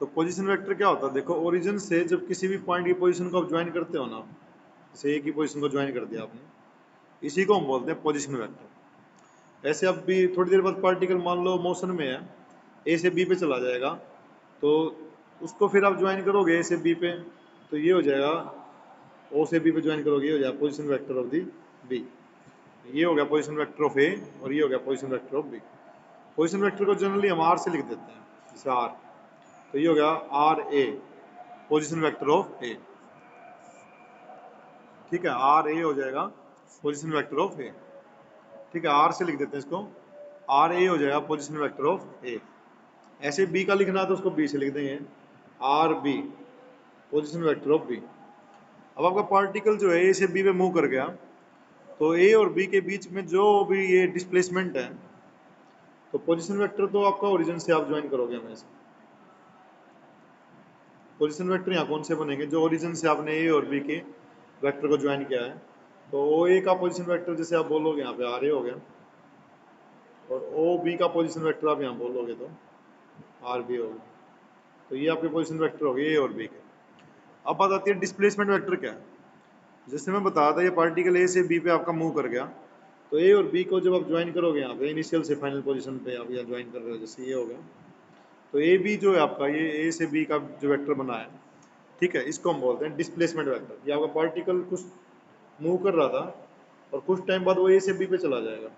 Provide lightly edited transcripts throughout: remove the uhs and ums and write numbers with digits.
तो position vector क्या होता है, देखो ओरिजिन से जब किसी भी पॉइंट की पोजीशन को आप ज्वाइन करते हो ना, जैसे एक ही पोजीशन को ज्वाइन कर दिया आपने, इसी को हम बोलते हैं पोजीशन वेक्टर। ऐसे अब भी थोड़ी देर बाद पार्टिकल मान लो मोशन में है, ए से बी पे चला जाएगा, तो उसको फिर आप ज्वाइन करोगे ए से बी पे, तो ये हो जाएगा ओ से बी पे ज्वाइन करोगे, ये हो जाएगा position vector of the B. ये हो गया पोजीशन वेक्टर ऑफ ए और ये हो गया position vector of B. Position vector को जनरली हम आर से लिख देते हैं, जैसे आर, तो ये हो गया R A position vector of A. ठीक है, आर ए हो जाएगा पोजीशन वेक्टर ऑफ ए। ठीक है, आर से लिख देते हैं इसको, आर ए हो जाएगा पोजीशन वेक्टर ऑफ ए। ऐसे बी का लिखना है तो उसको बी से लिख देंगे, R B position vector of B. अब आपका पार्टिकल जो है ए से बी पे मूव कर गया, तो ए और बी के बीच में जो भी ये डिस्प्लेसमेंट है, तो पोजीशन वेक्टर तो आपका ओरिजिन से आप ज्वाइन करोगे हमेशा। पोजीशन वेक्टर यहाँ कौन से बनेंगे, जो ओरिजिन से आपने ए और बी के वेक्टर को ज्वाइन किया है। तो ओ ए का पोजीशन वेक्टर जैसे आप बोलोगे यहाँ पे आर ए हो गया, और ओ बी का पोजीशन वेक्टर आप यहाँ बोलोगे तो आर बी हो गया। तो ये आपके पोजीशन वेक्टर हो गए ए और बी के। अब बात आती है डिस्प्लेसमेंट वेक्टर क्या है। जैसे मैं बताया था, ये पार्टिकल ए से बी पे आपका मूव कर गया, तो ए और बी को जब आप ज्वाइन करोगे यहाँ पे इनिशियल से फाइनल पोजीशन पे आप यहाँ ज्वाइन कर रहे हो, जैसे ये हो गया, तो ए बी जो है आपका, ये ए से बी का जो वेक्टर बना है, ठीक है, इसको हम बोलते हैं डिस्प्लेसमेंट वेक्टर। ये आपका पार्टिकल कुछ मूव कर रहा था और कुछ टाइम बाद वो ए से बी पे चला जाएगा।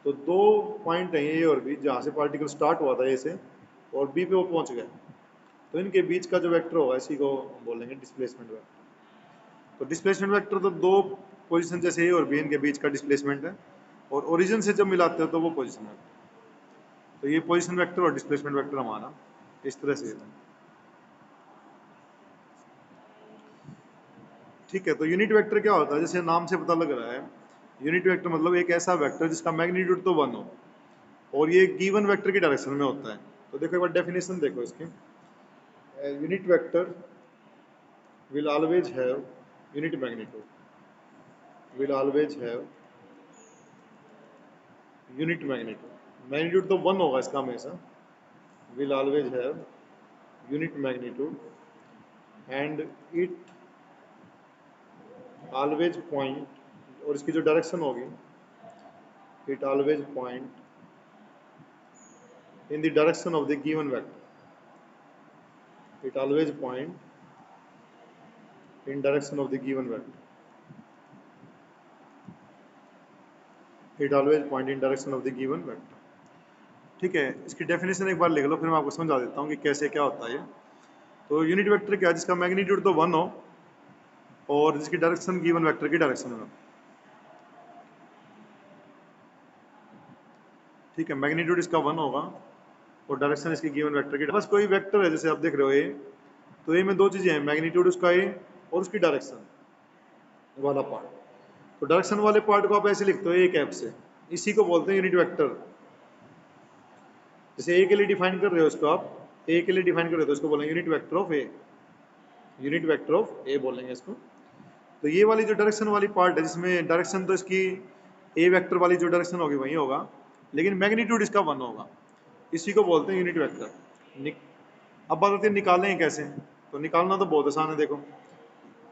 तो दो पॉइंट है ए और बी, जहाँ से पार्टिकल स्टार्ट हुआ था ए से और बी पे वो पहुंच गया, तो इनके बीच का जो वेक्टर होगा इसी को हम बोलेंगे डिस्प्लेसमेंट वेक्टर। तो डिस्प्लेसमेंट वेक्टर तो दो पोजीशन जैसे ए और बी, इनके बीच का डिस्प्लेसमेंट है, और ओरिजिन से जब मिलाते हो तो वो पोजीशन वेक्टर। तो ये पोजीशन वेक्टर और डिस्प्लेसमेंट वेक्टर हमारा इस तरह से है। ठीक है, तो यूनिट वेक्टर क्या होता है, जैसे नाम से पता लग रहा है, यूनिट वेक्टर मतलब एक ऐसा वेक्टर जिसका मैग्नीट्यूड तो 1 हो और ये गिवन वेक्टर की डायरेक्शन में होता है। तो देखो एक बार डेफिनेशन देखो इसकी, unit vector will always have unit magnitude, will always have unit magnitude, magnitude तो 1 होगा इसका हमेशा, will always have unit magnitude and it always point, और इसकी जो डायरेक्शन होगी, it always point in the direction of the given vector, it always point in direction of the given vector, it always point in direction of the given vector। ठीक है, इसकी definition एक बार लिख लो, फिर मैं आपको समझा देता हूँ कि कैसे क्या होता है ये। तो यूनिट वेक्टर क्या है, जिसका मैग्नीट्यूड तो 1 हो और जिसकी डायरेक्शन गिवन वेक्टर की डायरेक्शन में। ठीक है, मैग्नीट्यूड इसका 1 होगा और डायरेक्शन इसकी गिवन वेक्टर की। बस कोई वेक्टर है जैसे आप देख रहे हो ए, तो ए में दो चीजें हैं, मैग्नीट्यूड उसका ए और उसकी डायरेक्शन वाला पार्ट। तो डायरेक्शन वाले पार्ट को आप ऐसे लिखते हो ए कैप से, इसी को बोलते हैं यूनिट वेक्टर। जैसे ए के लिए डिफाइन कर रहे हो इसको, आप ए के लिए डिफाइन कर रहे हो तो इसको बोलेंगे unit vector of A, unit vector of A बोलेंगे इसको। तो ये वाली जो डायरेक्शन वाली पार्ट है, जिसमें डायरेक्शन तो इसकी ए वेक्टर वाली जो डायरेक्शन होगी वही होगा, लेकिन मैग्नीट्यूड इसका 1 होगा, इसी को बोलते हैं यूनिट वेक्टर। अब बात आती है निकालें कैसे, तो निकालना तो बहुत आसान है। देखो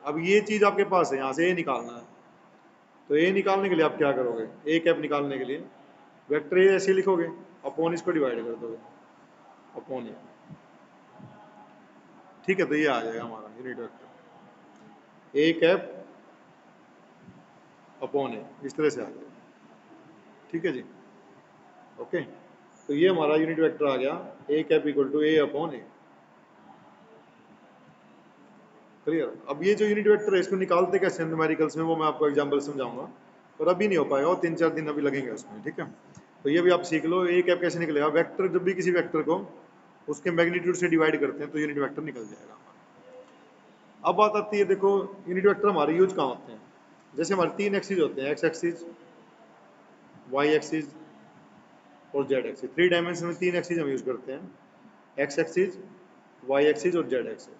अब ये चीज आपके पास है, यहाँ से ए निकालना है, तो ए निकालने के लिए आप क्या करोगे, ए कैप निकालने के लिए वेक्टर ए ऐसे लिखोगे, अपॉन इसको डिवाइड कर दोगे, अपॉन ए। ठीक है, तो ये आ जाएगा हमारा unit vector A cap upon A, इस तरह से आ जाएगा। ठीक है जी, ओके। तो ये हमारा यूनिट वेक्टर आ गया A cap equal to A upon A. Clear. अब ये जो यूनिट वेक्टर है इसको निकालते कैसे न्यूमेरिकल्स में, वो मैं आपको एग्जांपल समझाऊंगा, पर अभी नहीं हो पाएगा, वो 3-4 दिन अभी लगेंगे उसमें। ठीक है, तो ये भी आप सीख लो, ए कैप कैसे निकलेगा। वेक्टर जब भी किसी वेक्टर को उसके मैग्नीट्यूड से डिवाइड करते हैं तो यूनिट वेक्टर निकल जाएगा। अब बात आती है, देखो यूनिट वेक्टर हमारे यूज कहाँ होते हैं। जैसे हमारे 3 एक्सिस होते हैं, एक्स एक्सिस, वाई एक्सिस और जेड एक्सिस। 3 डायमेंशन में 3 एक्सिस हम यूज करते हैं, एक्स एक्सिस, वाई एक्सिस और जेड एक्सिस।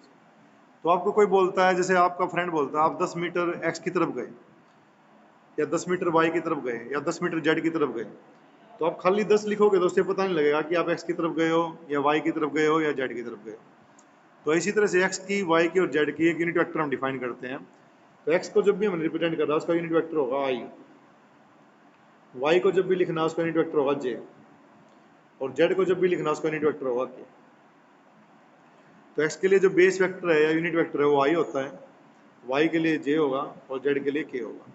तो आपको कोई बोलता है, जैसे आपका फ्रेंड बोलता है आप 10 मीटर एक्स की तरफ गए या 10 मीटर वाई की तरफ गए या 10 मीटर जेड की तरफ गए, तो आप खाली 10 लिखोगे तो उससे पता नहीं लगेगा कि आप एक्स की तरफ गए हो या वाई की तरफ गए हो या जेड की तरफ गए हो। तो इसी तरह से एक्स की, वाई की और जेड की एक यूनिट वेक्टर हम डिफाइन करते हैं। तो एक्स को जब भी हम रिप्रेजेंट कर रहा है उसका यूनिट वेक्टर होगा आई, वाई को जब भी लिखना है उसका यूनिट वेक्टर होगा जे, और जेड को जब भी लिखना है उसका यूनिट वेक्टर होगा के। तो एक्स के लिए जो बेस वेक्टर है या यूनिट वेक्टर है वो आई होता है, वाई के लिए जे होगा और जेड के लिए के होगा।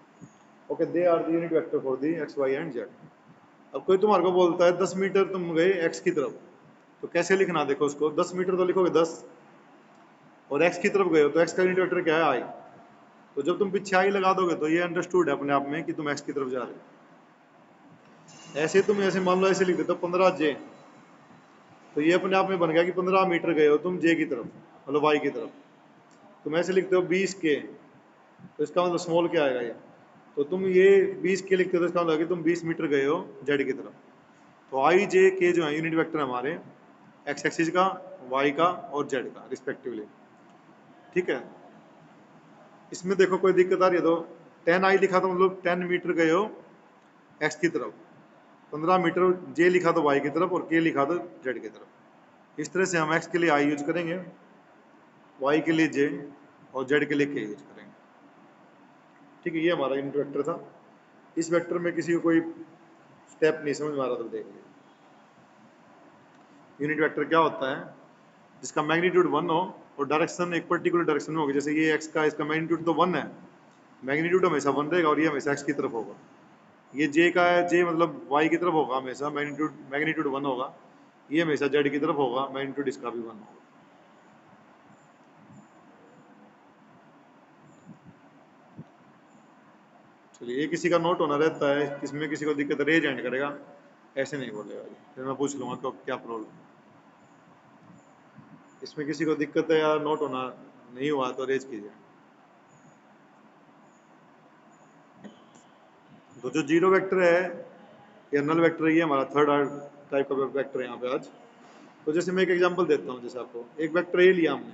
Okay, they are the unit vector for the X Y and Z. अब कोई तुम्हारे को बोलता है 10 मीटर तुम गए एक्स की तरफ, तो कैसे लिखना, देखो उसको 10 मीटर तो लिखोगे 10, और एक्स की तरफ गए हो तो एक्स का यूनिट वेक्टर क्या है आई। तो जब तुम पीछे आई लगा दोगे तो ये अंडरस्टूड है अपने आप में कि तुम एक्स की तरफ जा रहे हो। ऐसे तुम ऐसे मान लो ऐसे लिख देते हो 15 जे, तो ये अपने आप में बन गया कि 15 मीटर गए हो तुम जे की तरफ, मतलब वाई की तरफ। तुम ऐसे लिखते हो 20 के, तो इसका मतलब स्मॉल क्या आएगा ये, तो तुम ये 20 के लिखते हो तो इसका मतलब कि तुम 20 मीटर गए हो जेड की तरफ। तो आई जे के जो है यूनिट वेक्टर हमारे एक्स एक्सिस का, वाई का और जेड का रिस्पेक्टिवली। ठीक है, इसमें देखो कोई दिक्कत आ रही है तो 10 आई लिखा तो मतलब 10 मीटर गए हो एक्स की तरफ, 15 मीटर जे लिखा तो वाई की तरफ और के लिखा तो जेड की तरफ। इस तरह से हम एक्स के लिए आई यूज करेंगे, वाई के लिए जे और जेड के लिए के यूज करेंगे। ठीक है, ये हमारा यूनिट वेक्टर था। इस वेक्टर में किसी को कोई स्टेप नहीं समझ में आ रहा तो देख लिया। यूनिट वेक्टर क्या होता है, जिसका मैग्नीट्यूड 1 हो और डायरेक्शन एक पर्टिकुलर डायरेक्शन में होगी। जैसे ये एक्स का, इसका मैग्नीट्यूड तो 1 है, मैग्नीट्यूड हमेशा 1 रहेगा और ये हमेशा एक्स की तरफ होगा। ये जे का है, जे मतलब वाई की तरफ होगा हमेशा, मैग्नीट्यूड मैग्नीट्यूड 1 होगा। ये हमेशा जेड की तरफ होगा, मैग्नीट्यूड इसका भी 1 होगा। चलिए, ये किसी का नोट होना रहता है, इसमें किसी को दिक्कत रेज एंड करेगा, ऐसे नहीं बोलेगा ये, फिर मैं पूछ लूंगा तो क्या प्रॉब्लम। इसमें किसी को दिक्कत है या नोट होना नहीं हुआ तो रेज कीजिए। तो जो जीरो वेक्टर है या नल वेक्टर है, ये हमारा थर्ड टाइप का वेक्टर है यहाँ पे आज। तो जैसे मैं एक एग्जांपल देता हूँ, जैसे आपको एक वेक्टर ए लिया हमने,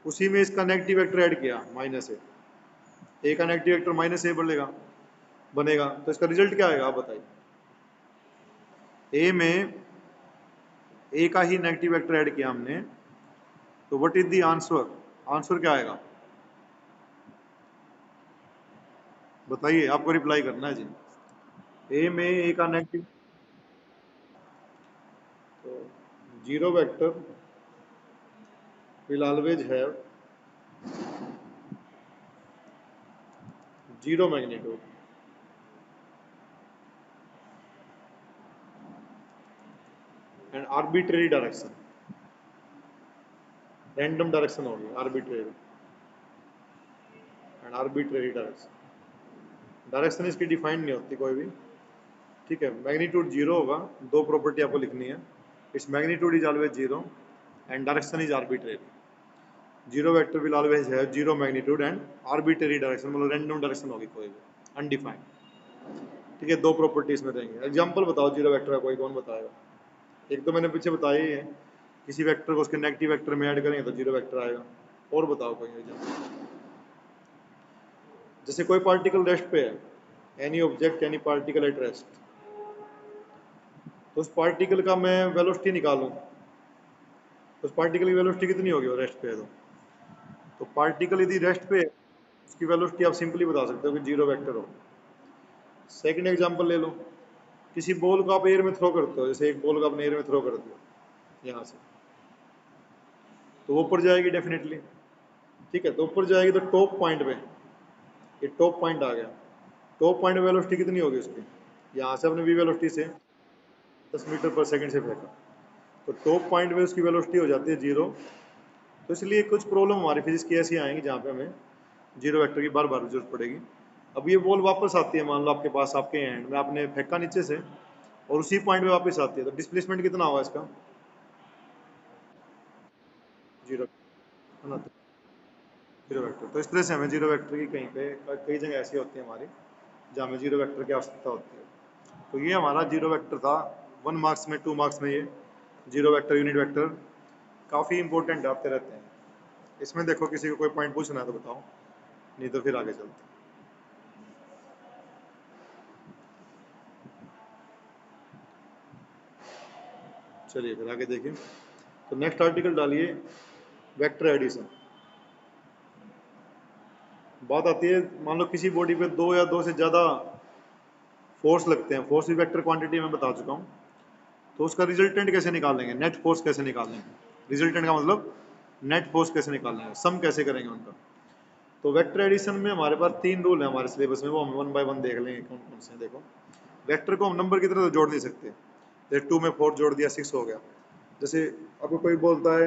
उसी में इसका नेगेटिव वेक्टर ऐड किया माइनस ए का नेगेटिव वेक्टर माइनस ए बनेगा, तो इसका रिजल्ट क्या आएगा आप बताइए। ए में ए का ही नेगेटिव वेक्टर ऐड किया हमने, तो what is the answer, answer क्या आएगा बताइए, आपको रिप्लाई करना है जी। ए में ए का नेगेटिव, तो zero vector will always have zero magnitude and arbitrary direction, random direction होगी arbitrary and arbitrary direction. Direction इसकी डिफाइंड नहीं होती कोई भी। ठीक है, मैग्नीट्यूड जीरो होगा, दो प्रॉपर्टी आपको लिखनी है, its magnitude is always zero and direction is arbitrary. Zero vector will always have zero magnitude and arbitrary direction, मतलब रैंडम डायरेक्शन होगी कोई भी अनडिफाइंड। ठीक है, दो प्रॉपर्टी इसमें देंगे। एग्जाम्पल बताओ जीरो वेक्टर का, कोई कौन बताएगा। एक तो मैंने पीछे बताया ही है, किसी वेक्टर को उसके नेगेटिव वेक्टर में ऐड करेंगे तो जीरो वेक्टर आएगा। और बताओ कोई एग्जाम्पल। जैसे कोई पार्टिकल रेस्ट पे है, any object any particle at rest, तो उस पार्टिकल का मैं वेलोसिटी निकालूं, तो उस पार्टिकल की वेलोसिटी कितनी होगी वो रेस्ट पे है तो पार्टिकल यदि रेस्ट पे है उसकी वेलोसिटी आप सिंपली बता सकते हो कि जीरो वेक्टर हो। सेकंड एग्जांपल ले लो, किसी बॉल को आप एयर में थ्रो करते हो, जैसे एक बॉल को आपने एयर में थ्रो कर दिया यहाँ से, तो वो ऊपर जाएगी डेफिनेटली। ठीक है, तो ऊपर जाएगी तो टॉप पॉइंट पे, ये टॉप पॉइंट आ गया, टॉप पॉइंट में वेलोसिटी कितनी होगी उसकी, यहाँ से अपने वी वेलोसिटी से 10 मीटर पर सेकंड से फेंका, तो टॉप पॉइंट में उसकी वेलोसिटी हो जाती है जीरो। तो इसलिए कुछ प्रॉब्लम हमारी फिजिक्स की ऐसी आएंगी जहाँ पे हमें जीरो वेक्टर की बार बार जरूरत पड़ेगी। अब ये बॉल वापस आती है, मान लो आपके पास, आपके हैंड में आपने फेंका नीचे से और उसी पॉइंट पे वापस आती है, तो डिस्प्लेसमेंट कितना होगा इसका, जीरो, है ना। जीरो वेक्टर, तो इस तरह से हमें जीरो वेक्टर की कहीं पे कई जगह ऐसी होती है हमारी जहाँ हमें जीरो वेक्टर की आवश्यकता होती है। तो ये हमारा जीरो वेक्टर था, 1 मार्क्स में 2 मार्क्स में ये जीरो वेक्टर यूनिट वेक्टर काफ़ी इंपॉर्टेंट आते रहते हैं। इसमें देखो किसी को कोई पॉइंट पूछना है तो बताओ, नहीं तो फिर आगे चलते हैं। चलिए फिर आगे देखिए। तो नेक्स्ट आर्टिकल डालिए, वेक्टर एडिशन। बात आती है, मान लो किसी बॉडी पे दो या दो से ज़्यादा फोर्स लगते हैं, फोर्स भी वेक्टर क्वांटिटी में बता चुका हूँ, तो उसका रिजल्टेंट कैसे निकालेंगे, नेट फोर्स कैसे निकालेंगे, रिजल्टेंट का मतलब नेट फोर्स कैसे निकालेंगे, सम कैसे करेंगे उनका। तो वेक्टर एडिशन में हमारे पास 3 रूल है हमारे सिलेबस में, वो हम 1 बाय 1 देख लेंगे कौन कौन से हैं। देखो, वेक्टर को हम नंबर की तरह तो जोड़ नहीं सकते, जैसे 2 में 4 जोड़ दिया 6 हो गया। जैसे आपको कोई बोलता है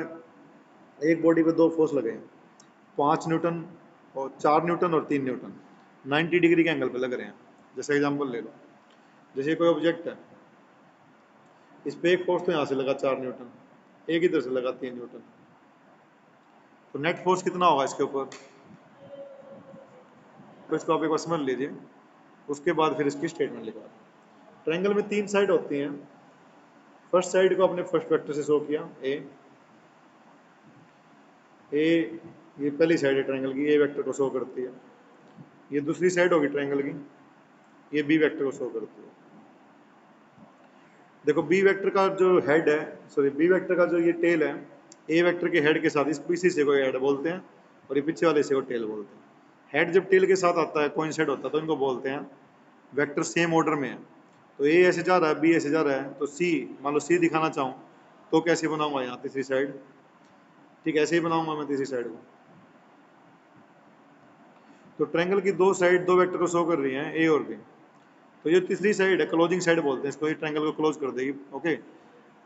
एक बॉडी पे 2 फोर्स लगे हैं, 5 न्यूटन और 4 न्यूटन और 3 न्यूटन 90 डिग्री के एंगल पे लग रहे हैं। जैसे एग्जांपल ले लो, जैसे कोई ऑब्जेक्ट है, इस पे एक फोर्स तो यहाँ से लगा 4 न्यूटन, एक इधर से लगा 3 न्यूटन, तो नेट फोर्स कितना होगा इसके ऊपर, तो इसको आप एक बार समझ लीजिए, उसके बाद फिर इसकी स्टेटमेंट लिखा। ट्रायंगल में 3 साइड होती हैं। फर्स्ट साइड को आपने फर्स्ट वेक्टर से शो किया, ए, ये पहली साइड है ट्रायंगल की, ए वेक्टर को शो करती है। ये दूसरी साइड होगी ट्रायंगल की, ये बी वेक्टर को शो करती है। देखो बी वेक्टर का जो हेड है, सॉरी बी वेक्टर का जो ये टेल है, ए वेक्टर के हेड के साथ, इस पीछे से को हेड बोलते हैं और ये पीछे वाले से को टेल बोलते हैं। हेड जब टेल के साथ आता है, कोइंसाइड होता है, तो इनको बोलते हैं वेक्टर सेम ऑर्डर में है। तो ए ऐसे जा रहा है, बी ऐसे जा रहा है, तो सी, मान लो सी दिखाना चाहूँ तो कैसे बनाऊंगा यहाँ तीसरी साइड, ठीक ऐसे ही बनाऊंगा मैं तीसरी साइड को। तो ट्रायंगल की दो साइड दो वेक्टर को शो कर रही हैं, ए और बी। तो ये तीसरी साइड है, क्लोजिंग साइड बोलते हैं इसको, ये ट्रायंगल को क्लोज कर देगी। ओके,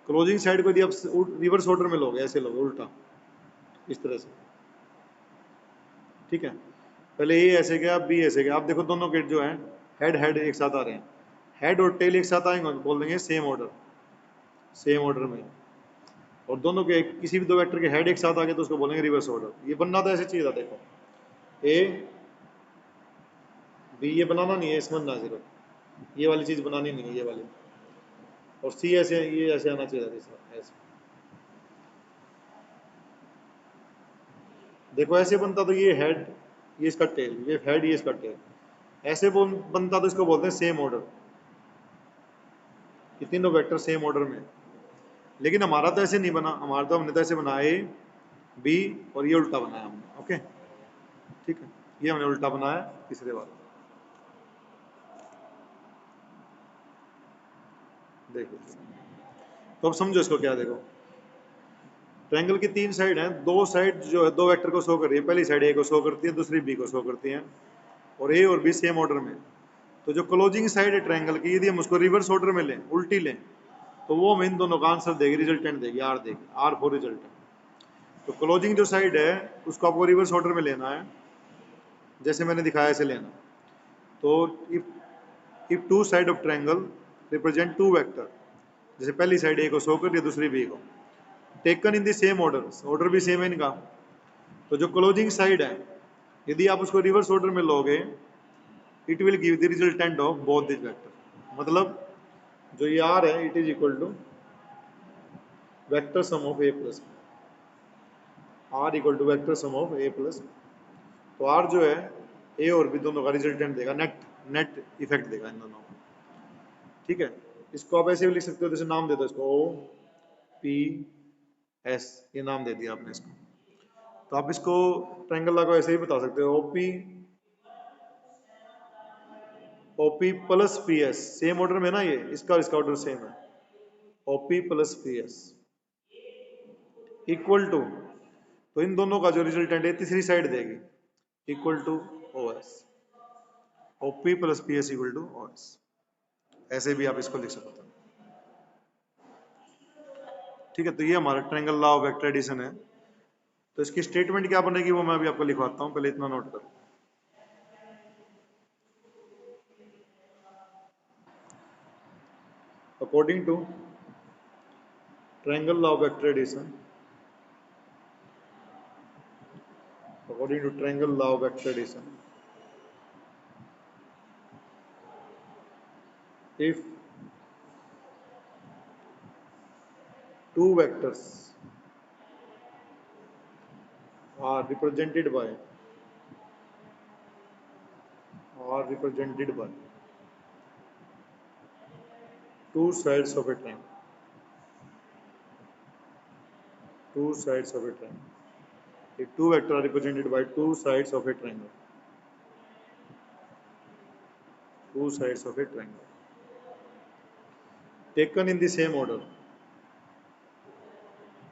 क्लोजिंग साइड को यदि आप रिवर्स ऑर्डर में लोगे, ऐसे लोगे उल्टा, इस तरह से, ठीक है। पहले ए ऐसे गया, बी ऐसे गया, आप देखो दोनों के जो है हेड हेड एक साथ आ रहे हैं, हेड और टेल एक साथ आएंगे, बोल देंगे सेम ऑर्डर, सेम ऑर्डर में। और दोनों के किसी भी दो वेक्टर के हेड एक साथ आ गए तो उसको बोलेंगे रिवर्स ऑर्डर। ये बनना तो ऐसे चाहिए था, देखो ए बी, ये बनाना नहीं है, समझना सिर्फ, ये वाली चीज बनानी नहीं है, ये वाली। और सी ऐसे, ये ऐसे आना चाहिए था, ऐसे। देखो ऐसे बनता तो ये हेड, ये इसका टेल, ये हेड, ये इसका टेल, ऐसे बनता तो इसको बोलते हैं सेम ऑर्डर, ये तीनों वेक्टर सेम ऑर्डर में। लेकिन हमारा तो ऐसे नहीं बना, हमारा तो हमने तो ऐसे बनाया ए बी और ये उल्टा बनाया हमने। ओके, ठीक है, ये हमने उल्टा बनाया तीसरे बार। देखो तो अब समझो इसको क्या, देखो ट्रायंगल की 3 साइड हैं, दो साइड जो है दो वेक्टर को शो कर रही है, पहली साइड ए को शो करती है, दूसरी बी को शो करती है, और ए और बी सेम ऑर्डर में। तो जो क्लोजिंग साइड है ट्रायंगल की, यदि हम उसको रिवर्स ऑर्डर में लें, उल्टी लें, तो वो हमें इन दोनों का आंसर देगी, रिजल्टेंट देगी, आर देगी, आर फॉर रिजल्टेंट। तो क्लोजिंग जो साइड है उसको आपको रिवर्स ऑर्डर में लेना है, जैसे मैंने दिखाया ऐसे लेना। तो if two side of triangle represent two vector, जैसे पहली साइड ए को शो कर रही है, दूसरी बी को, taken in the same order, order भी सेम है इनका। तो जो क्लोजिंग साइड है, यदि आप उसको रिवर्स ऑर्डर में लोगे, it will give the resultant of both this vector. मतलब जो ये आर है, it is equal to vector sum of A plus, R equal to vector sum of A plus. तो आर जो है ए और बी दोनों का रिजल्टेंट देगा, नेट नेट इफेक्ट देगा इन दोनों का, ठीक है। इसको आप ऐसे भी लिख सकते हो, जैसे नाम दे दो इसको ओ पी एस, ये नाम दे दिया आपने इसको। तो आप इसको ट्रायंगल लगा ऐसे ही बता सकते हो, OP, OP plus P S, same order में ना, ये इसका और इसका ऑर्डर सेम है, OP plus P S equal to, तो इन दोनों का जो रिजल्टेंट है तीसरी साइड देगी, equal to O S, OP plus P S equal to O S, ऐसे भी आप इसको लिख सकते हो, ठीक है। तो ये हमारा triangle law of vector addition है। तो इसकी स्टेटमेंट क्या बनेगी वो मैं अभी आपको लिखवाता हूँ, पहले इतना नोट करो। According to triangle law of vector addition, according to triangle law of vector addition, if two vectors are represented by two sides of a triangle, two sides of a triangle, if two vectors are represented by two sides of a triangle, two sides of a triangle taken in the same order,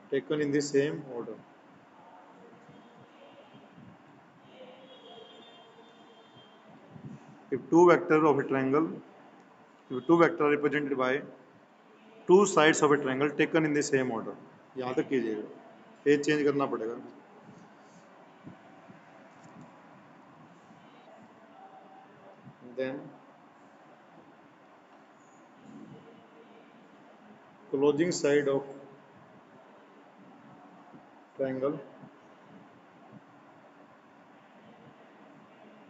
taken in the same order. If two vectors of a triangle, if two vectors are represented by two sides of a triangle taken in the same order, यहाँ तक कीजिएगा, page change करना पड़ेगा. Then closing side of triangle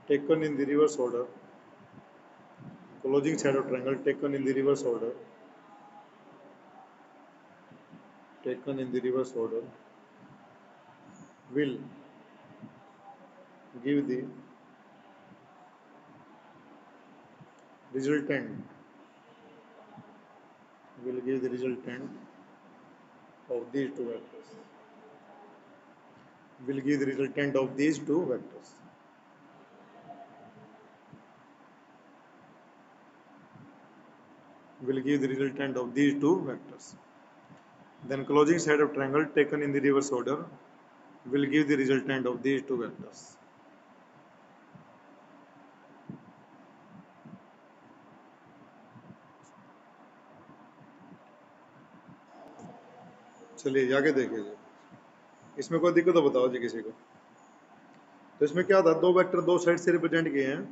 taken in the reverse order, closing side of triangle taken in the reverse order, taken in the reverse order will give the resultant, will give the resultant of these two vectors, will give the resultant of these two vectors. Will give the resultant of these two vectors. Then closing side of triangle taken in the reverse order will give the resultant of these two vectors. चलिए जाके देखिए जी, इसमें कोई दिक्कत तो बताओ जी किसी को. तो इसमें क्या था, दो वेक्टर दो साइड से रिप्रेजेंट किए हैं.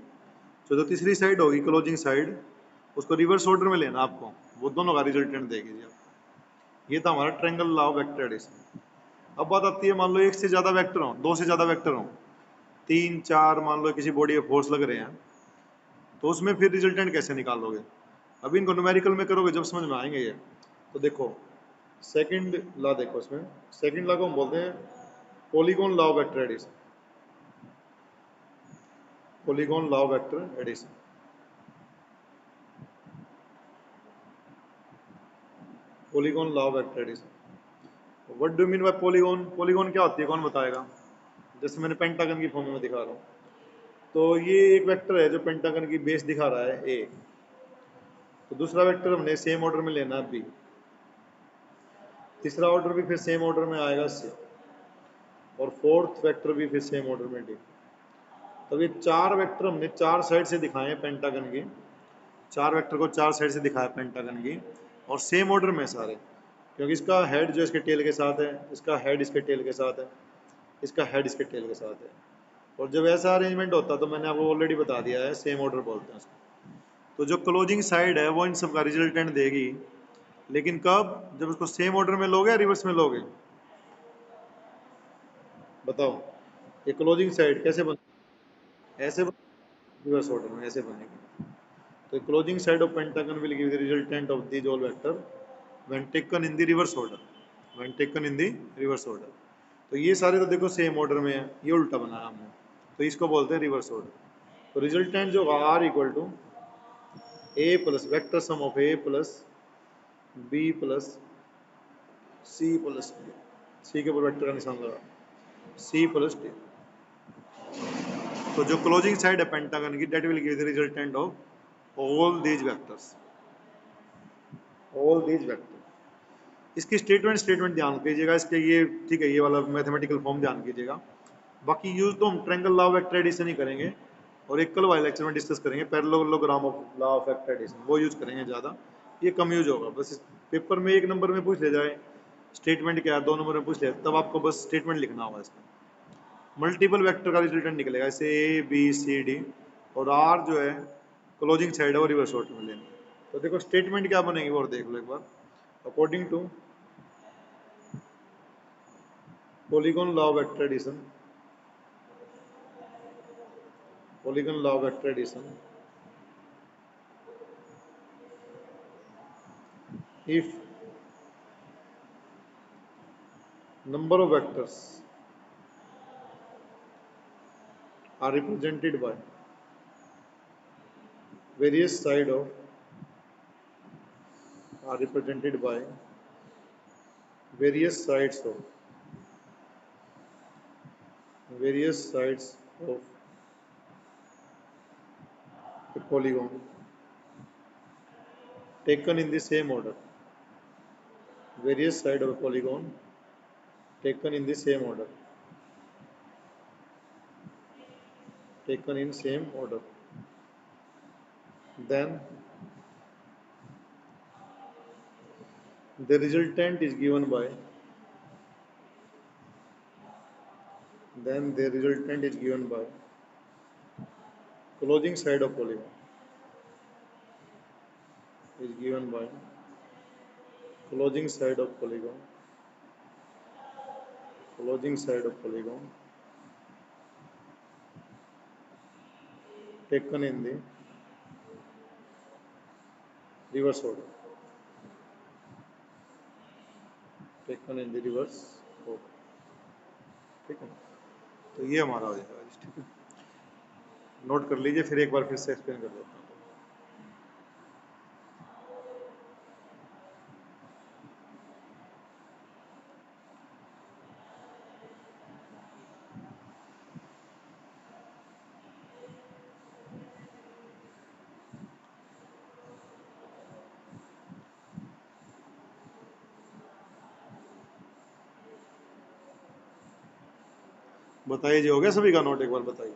तो जो तीसरी साइड होगी क्लोजिंग साइड, उसको रिवर्स ऑर्डर में लेना आपको, वो दोनों का रिजल्टेंट देगी जी. ये था हमारा triangle law of vector addition. अब बात आती है, मान लो एक से ज्यादा वेक्टर हो, दो से ज्यादा वेक्टर हो, तीन चार, मान लो किसी बॉडी में फोर्स लग रहे हैं, तो उसमें फिर रिजल्टेंट कैसे निकालोगे. अभी इनको न्यूमेरिकल में करोगे जब समझ में आएंगे ये. तो देखो सेकंड लॉ, देखो इसमें सेकंड लॉ को हम बोलते हैं polygon law of vector addition. Polygon law of vector addition. Polygon law of vector addition. What do mean by polygon. Polygon क्या होती है, कौन बताएगा. जैसे मैंने पेंटागन की फॉर्म में दिखा रहा हूँ, तो ये एक वेक्टर है जो पेंटागन की बेस दिखा रहा है ए. तो दूसरा वेक्टर हमने सेम ऑर्डर में लेना है बी. तीसरा ऑर्डर भी फिर सेम ऑर्डर में आएगा सी. और फोर्थ वेक्टर भी फिर सेम ऑर्डर में डी. तो ये चार वेक्टर हमने चार साइड से दिखाए हैं पेंटागन की. चार वेक्टर को चार साइड से दिखाया पेंटागन की, और सेम ऑर्डर में सारे, क्योंकि इसका हेड जो इसके टेल के साथ है, इसका हेड इसके टेल के साथ है, इसका हेड इसके टेल के साथ है. और जब ऐसा अरेंजमेंट होता है तो मैंने आपको ऑलरेडी बता दिया है, सेम ऑर्डर बोलते हैं उसको. तो जो क्लोजिंग साइड है वो इन सब का रिजल्टेंट देगी, लेकिन कब, जब उसको सेम ऑर्डर में लोगे या रिवर्स में लोगे, बताओ. ये क्लोजिंग साइड कैसे बन, ऐसे रिवर्स ऑर्डर में ऐसे बनेगी. तो closing side of pentagon will give the resultant of these all vector when taken in the reverse order, when taken in the reverse order. तो ये सारे तो देखो सेम ऑर्डर में है, ये उल्टा बनाया हमने, तो इसको बोलते हैं रिवर्स ऑर्डर. तो रिजल्टेंट जो R equal to A plus vector sum of A plus B plus C plus D. C के ऊपर वेक्टर का निशान लगा, सी प्लस डी. तो जो क्लोजिंग साइड है पेंटागन की, that will give the resultant of all these vectors, all these vector. इसकी स्टेटमेंट ध्यान कीजिएगा इसके, ये ठीक है, ये वाला मैथमेटिकल फॉर्म ध्यान कीजिएगा. बाकी यूज तो हम triangle law of vector addition ही करेंगे, और एक कल वाले लेक्चर में डिस्कस करेंगे parallelogram of law of vector addition, वो यूज करेंगे ज़्यादा, ये कम यूज होगा. बस पेपर में एक नंबर में पूछ ले जाए स्टेटमेंट क्या है, दो नंबर में पूछ ले, तब आपको बस स्टेटमेंट लिखना होगा इसका. मल्टीपल वेक्टर का रिजल्टेंट निकलेगा, ऐसे ए बी सी डी, और आर जो है क्लोजिंग साइड है वो रिवर्स ऑर्डर में लेंगे. तो देखो स्टेटमेंट क्या बनेगी वो देख लो एक बार. According to polygon law of vector addition, polygon law of vector addition, if number of vectors are represented by various side of, are represented by various sides of various sides of a polygon taken in the same order. Various side of a polygon taken in the same order. Taken in same order. Then the resultant is given by. Then the resultant is given by closing side of polygon is given by closing side of polygon. Closing side of polygon taken in the reverse order. Taken in the reverse order. ठीक है, तो ये हमारा हो जाएगा। ठीक है, note कर लीजिए, फिर एक बार फिर से एक्सप्लेन कर देता हूँ। बताइए जी, हो गया सभी का नोट? एक बार बताइए।